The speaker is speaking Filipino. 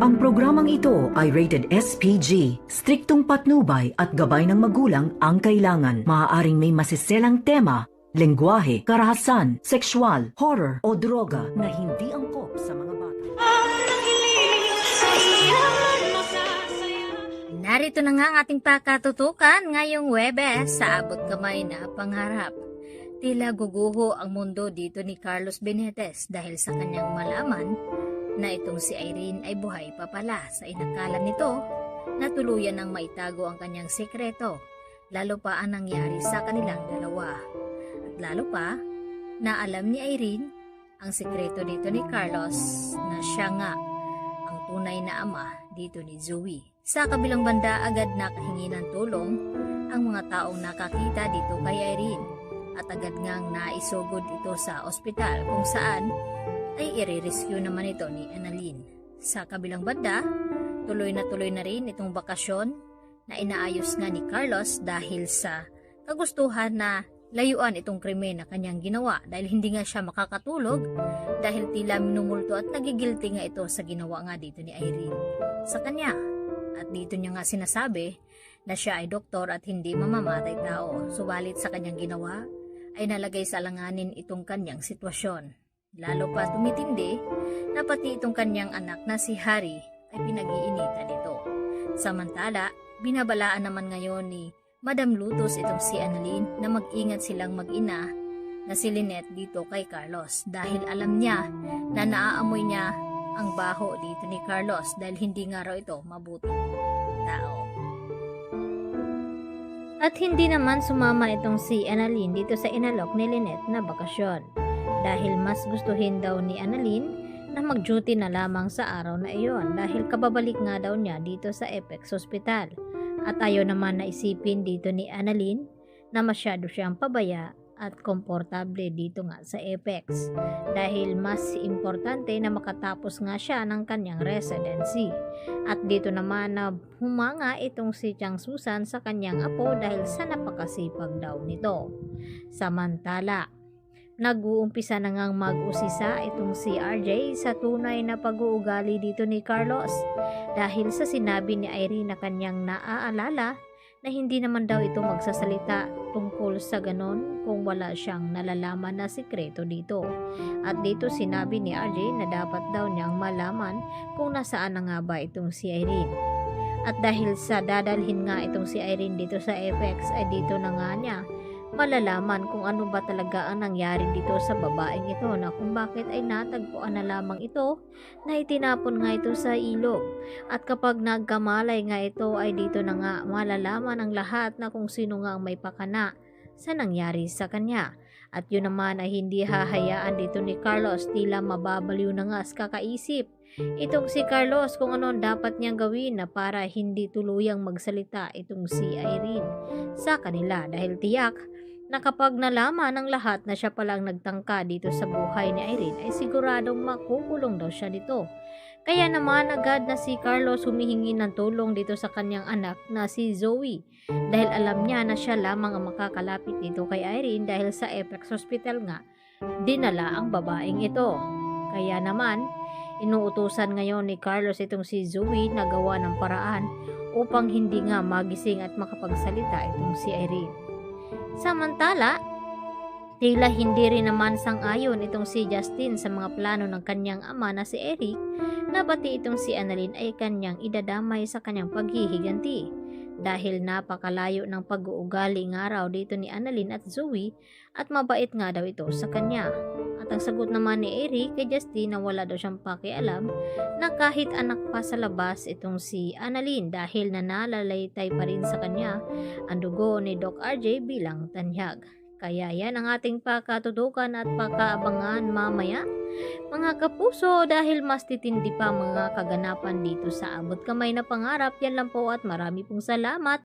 Ang programang ito ay rated SPG. Striktong patnubay at gabay ng magulang ang kailangan. Maaaring may masiselang tema, lengguwahe, karahasan, sexual, horror o droga na hindi angkop sa mga bata. Narito na nga ang ating pakatutukan ngayong Huwebes sa abot kamay na pangarap. Tila guguho ang mundo dito ni Carlos Benetes dahil sa kanyang malaman na itong si Irene ay buhay pa pala sa inakala nito na tuluyan ng maitago ang kanyang sekreto, lalo pa ang nangyari sa kanilang dalawa. At lalo pa na alam ni Irene ang sekreto dito ni Carlos na siya nga ang tunay na ama dito ni Zoe. Sa kabilang banda agad nakahingi ng tulong ang mga taong nakakita dito kay Irene at agad ngang naisugod ito sa ospital kung saan ay i-rescue naman ito ni Annalyn. Sa kabilang banda, tuloy na rin itong bakasyon na inaayos nga ni Carlos dahil sa kagustuhan na layuan itong krimen na kanyang ginawa dahil hindi nga siya makakatulog dahil tila minumulto at nagigilty nga ito sa ginawa nga dito ni Irene sa kanya. At dito niya nga sinasabi na siya ay doktor at hindi mamamatay tao, subalit sa kanyang ginawa ay nalagay sa alanganin itong kanyang sitwasyon. Lalo pa tumitindi na pati itong kanyang anak na si Harry ay pinag-iinitan nito. Samantala, binabalaan naman ngayon ni Madam Lutos itong si Annalyn na mag-ingat silang mag-ina na si Lynette dito kay Carlos dahil alam niya na naaamoy niya ang baho dito ni Carlos dahil hindi nga raw ito mabuting tao. At hindi naman sumama itong si Annalyn dito sa inalok ni Lynette na bakasyon dahil mas gustuhin daw ni Annalyn na mag-duty na lamang sa araw na iyon dahil kababalik nga daw niya dito sa Apex Hospital. At ayaw naman na isipin dito ni Annalyn na masyado siyang pabaya at komportable dito nga sa Apex dahil mas importante na makatapos nga siya ng kanyang residency. At dito naman na humanga itong si Chang Susan sa kanyang apo dahil sa napakasipag daw nito. Samantala, nag-uumpisa na ngang mag-usisa itong si RJ sa tunay na pag-uugali dito ni Carlos dahil sa sinabi ni Irene na kanyang naaalala na hindi naman daw ito magsasalita tungkol sa ganon kung wala siyang nalalaman na sikreto dito. At dito sinabi ni RJ na dapat daw niyang malaman kung nasaan na nga ba itong si Irene. At dahil sa dadalhin nga itong si Irene dito sa Apex ay dito na nga niya malalaman kung ano ba talaga ang nangyari dito sa babaeng ito na kung bakit ay natagpuan na lamang ito na itinapon nga ito sa ilog. At kapag nagkamalay nga ito ay dito na nga malalaman ang lahat na kung sino nga ang may pakana sa nangyari sa kanya. At yun naman ay hindi hahayaan dito ni Carlos, tila mababaliw na nga sa kakaisip itong si Carlos kung ano dapat niyang gawin na para hindi tuluyang magsalita itong si Irene sa kanila dahil tiyak na kapag nalaman ng lahat na siya palang nagtangka dito sa buhay ni Irene ay siguradong makukulong daw siya dito. Kaya naman agad na si Carlos humihingi ng tulong dito sa kanyang anak na si Zoe dahil alam niya na siya lamang ang makakalapit dito kay Irene dahil sa Apex Hospital nga dinala ang babaeng ito. Kaya naman inuutusan ngayon ni Carlos itong si Zoe na gawa ng paraan upang hindi nga magising at makapagsalita itong si Irene. Samantala, tila hindi rin naman sang-ayon itong si Justin sa mga plano ng kanyang ama na si Eric na pati itong si Annalyn ay kanyang idadamay sa kanyang paghihiganti dahil napakalayo ng pag-uugali nga raw dito ni Annalyn at Zoe at mabait nga daw ito sa kanya. At ang sagot naman ni Eric kay Justin na wala daw siyang pakialam na kahit anak pa sa labas itong si Annalyn dahil nanalalaytay pa rin sa kanya ang dugo ni Doc RJ bilang tanyag. Kaya yan ang ating pakatutukan at pakaabangan mamaya mga kapuso dahil mas titindi pa mga kaganapan dito sa abot kamay na pangarap. Yan lang po at marami pong salamat.